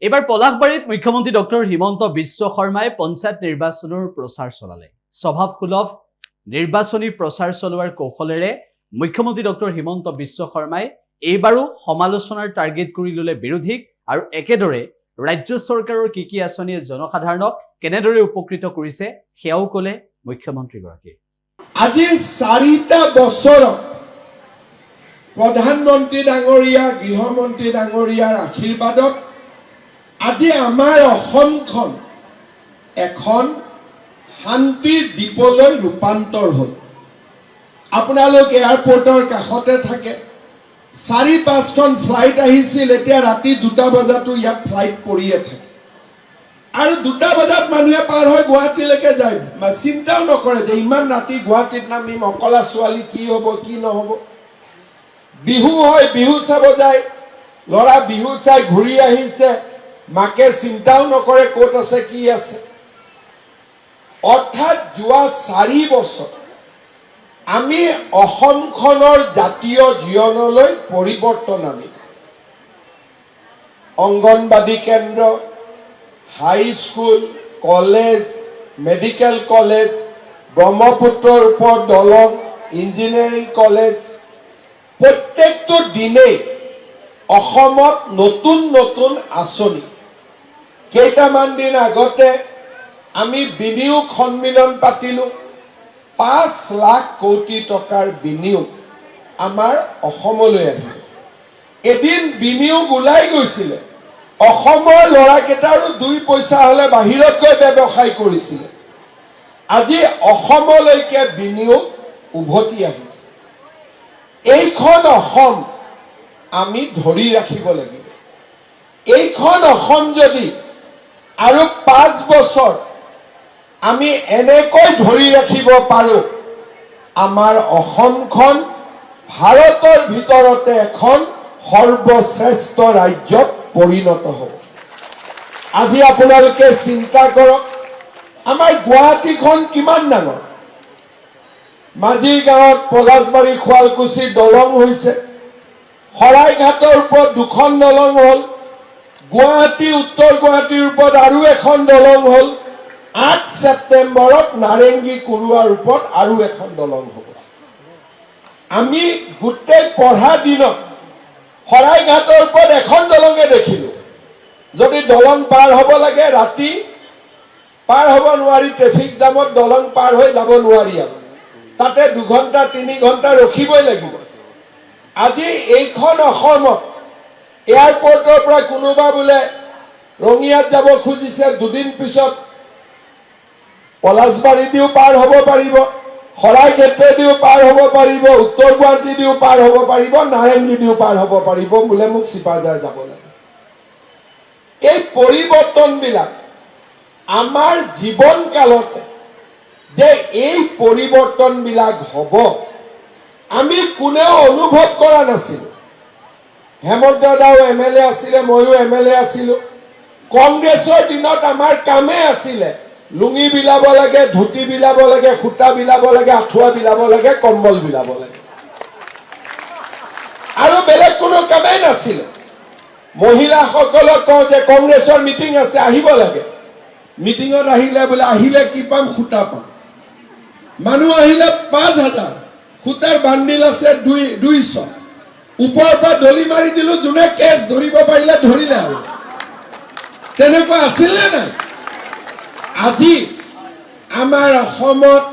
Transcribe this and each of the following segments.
এবাৰ পলাশবাড়ীত মুখ্যমন্ত্ৰী ডক্টৰ হিমন্ত বিশ্ব শৰ্মায় পঞ্চায়েত নিৰ্বাচনেৰ প্ৰচাৰ চলালে স্বভাৱসুলভ নিৰ্বাচনী প্ৰচাৰ চলোৱাৰ কৌশলেৰে মুখ্যমন্ত্ৰী ডক্টৰ হিমন্ত বিশ্ব শৰ্মায় এইবাৰো সমালোচনাৰ টাৰ্গেট কৰি ললে বিৰোধীক আৰু একেদৰে ৰাজ্য সৰকাৰেৰ কি আঁচনিয়ে জনসাধাৰণক কেনেদৰে উপকৃত কৰিছে সেয়াও কলে মুখ্যমন্ত্ৰীগৰাকীয়ে। আজি 4টা বছৰ প্ৰধানমন্ত্ৰী ডাঙৰীয়া গৃহমন্ত্ৰী ডাঙৰীয়াৰ আশীৰ্বাদত আজি আমাৰ অসমখন এখন শান্তিৰ দ্বীপলৈ ৰূপান্তৰ হ'ল। আপোনালোক এয়াৰপোৰ্টৰ কাষতে থাকে, 4-5খন ফ্লাইট আহিছিল, এতিয়া ৰাতি 2টা বজাতো ইয়াত ফ্লাইট পৰিয়ে থাকে আৰু 2টা বজাত মানুহে পাৰ হৈ গুৱাহাটীলৈকে যায়। চিন্তাও নকৰে যে ইমান ৰাতি গুৱাহাটীত নামিম, অকলা ছোৱালী কি হ'ব কি নহ'ব। বিহু হয়, বিহু চাব যায়, ল'ৰা বিহু চাই ঘূৰি আহিছে, মাকে চিন্তাও নকৰে ক'ত আছে কি আছে। অৰ্থাৎ যোৱা 4 বছৰ আমি অসমখনৰ জাতীয় জীৱনলৈ পৰিৱৰ্তন আনিম। অংগনবাদী কেন্দ্ৰ, হাই স্কুল, কলেজ, মেডিকেল কলেজ, ব্ৰহ্মপুত্ৰৰ ওপৰত দলং, ইঞ্জিনিয়াৰিং কলেজ, প্ৰত্যেকটো দিনেই অসমত নতুন নতুন আঁচনি। কেইটামান দিন আগতে আমি বিনিয়োগ সন্মিলন পাতিলো। 5 লাখ কোটি টকাৰ বিনিয়োগ আমাৰ অসমলৈ আহিল। এদিন বিনিয়োগ ওলাই গৈছিলে, অসমৰ ল'ৰাকেইটাৰো 2 পইচা হলে বাহিৰত গৈ ব্যৱসায় কৰিছিলে। আজি অসমলৈকে বিনিয়োগ উভতি আহিছে। এইখন অসম আমি ধৰি ৰাখিব লাগিব। এইখন অসম যদি আৰু 5 বছৰ আমি এনেকৈ ধৰি ৰাখিব পাৰো, আমাৰ অসমখন ভাৰতৰ ভিতৰতে এখন সৰ্বশ্ৰেষ্ঠ ৰাজ্যত পৰিণত হ'ব। আজি আপোনালোকে চিন্তা কৰক, আমাৰ গুৱাহাটীখন কিমান ডাঙৰ। মাঝিৰ গাঁৱত পলাশবাড়ী শুৱালকুছিৰ দলং হৈছে, শৰাইঘাটৰ ওপৰত 2খন দলং হ'ল, গুৱাহাটী উত্তৰ গুৱাহাটীৰ ওপৰত আৰু এখন দলং হ'ল, 8 ছেপ্টেম্বৰত নাৰেংগী কুৰুৱাৰ ওপৰত আৰু এখন দলং হ'ব। আমি গোটেই পঢ়া দিনত শৰাইঘাটৰ ওপৰত এখন দলঙে দেখিলো। যদি দলং পাৰ হ'ব লাগে, ৰাতি পাৰ হ'ব নোৱাৰি, ট্ৰেফিক জামত দলং পাৰ হৈ যাব নোৱাৰি, আৰু তাতে 2 ঘণ্টা 3 ঘণ্টা ৰখিবই লাগিব। আজি এইখন অসমত এয়াৰপোৰ্টৰ পৰা কোনোবা বোলে ৰঙিয়াত যাব খুজিছে, 2 দিন পিছত পলাশবাড়ী দিও পাৰ হ'ব পাৰিব, শৰাইঘাটে দিও পাৰ হ'ব পাৰিব, উত্তৰ গুৱাহাটী দিও পাৰ হ'ব পাৰিব, নাৰেংগী দিও পাৰ হ'ব পাৰিব, বোলে মোক চিপাঝাৰ যাব লাগে। এই পৰিৱৰ্তনবিলাক আমাৰ জীৱন কালতে যে এই পৰিৱৰ্তনবিলাক হ'ব, আমি কোনেও অনুভৱ কৰা নাছিলো। হেমন্ত দাও MLA আছিলে, ময়ো MLA আছিলো। কংগ্ৰেছৰ দিনত আমাৰ কামে আছিলে লুঙি বিলাব লাগে, ধুতি বিলাব লাগে, সূতা বিলাব লাগে, আঁঠুৱা বিলাব লাগে, কম্বল বিলাব লাগে, আৰু বেলেগ কোনো কামেই নাছিলে। মহিলাসকলক কওঁ যে কংগ্ৰেছৰ মিটিং আছে, আহিব লাগে। মিটিঙত আহিলে বোলে আহিলে কি পাম, সূতা পাম। মানুহ আহিলে 5000, সূতাৰ বান্ডিল আছে 200, ওপৰৰ পৰা দলি মাৰি দিলো, যোনে কেছ ধৰিব পাৰিলে ধৰিলে। আৰু তেনেকুৱা আছিল নে নাই? আজি আমাৰ অসমত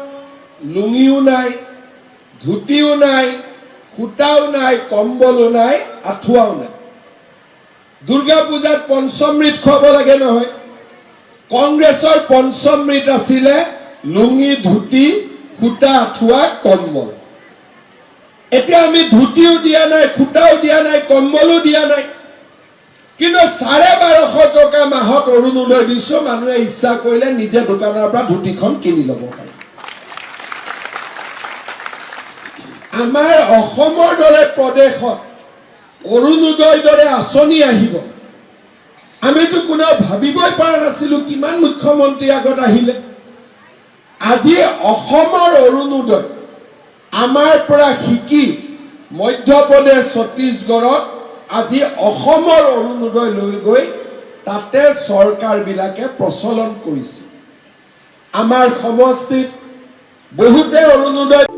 লুঙিও নাই, ধুতিও নাই, সূতাও নাই, কম্বলো নাই, আঁঠুৱাও নাই। দুৰ্গা পূজাত পঞ্চমৃত খুৱাব লাগে নহয়, কংগ্ৰেছৰ পঞ্চমৃত আছিলে লুঙি, ধুতি, সূতা, আঁঠুৱা, কম্বল। এতিয়া আমি ধুতিও দিয়া নাই, সূতাও দিয়া নাই, কম্বলো দিয়া নাই, কিন্তু 1250 টকা মাহত অৰুণোদয় দিছো। মানুহে ইচ্ছা কৰিলে নিজে দোকানৰ পৰা ধুতিখন কিনি ল'ব পাৰে। আমাৰ অসমৰ দৰে প্ৰদেশত অৰুণোদয়ৰ দৰে আঁচনি আহিব, আমিতো কোনেও ভাবিবই পৰা নাছিলো। কিমান মুখ্যমন্ত্ৰী আগত আহিলে। আজি অসমৰ অৰুণোদয় আমাৰ পৰা শিকি মধ্যপ্ৰদেশ, ছত্তীশগড়ত আজি অসমৰ অৰুণোদয় লৈ গৈ তাতে চৰকাৰবিলাকে প্ৰচলন কৰিছে। আমাৰ সমষ্টিত বহুতে অৰুণোদয়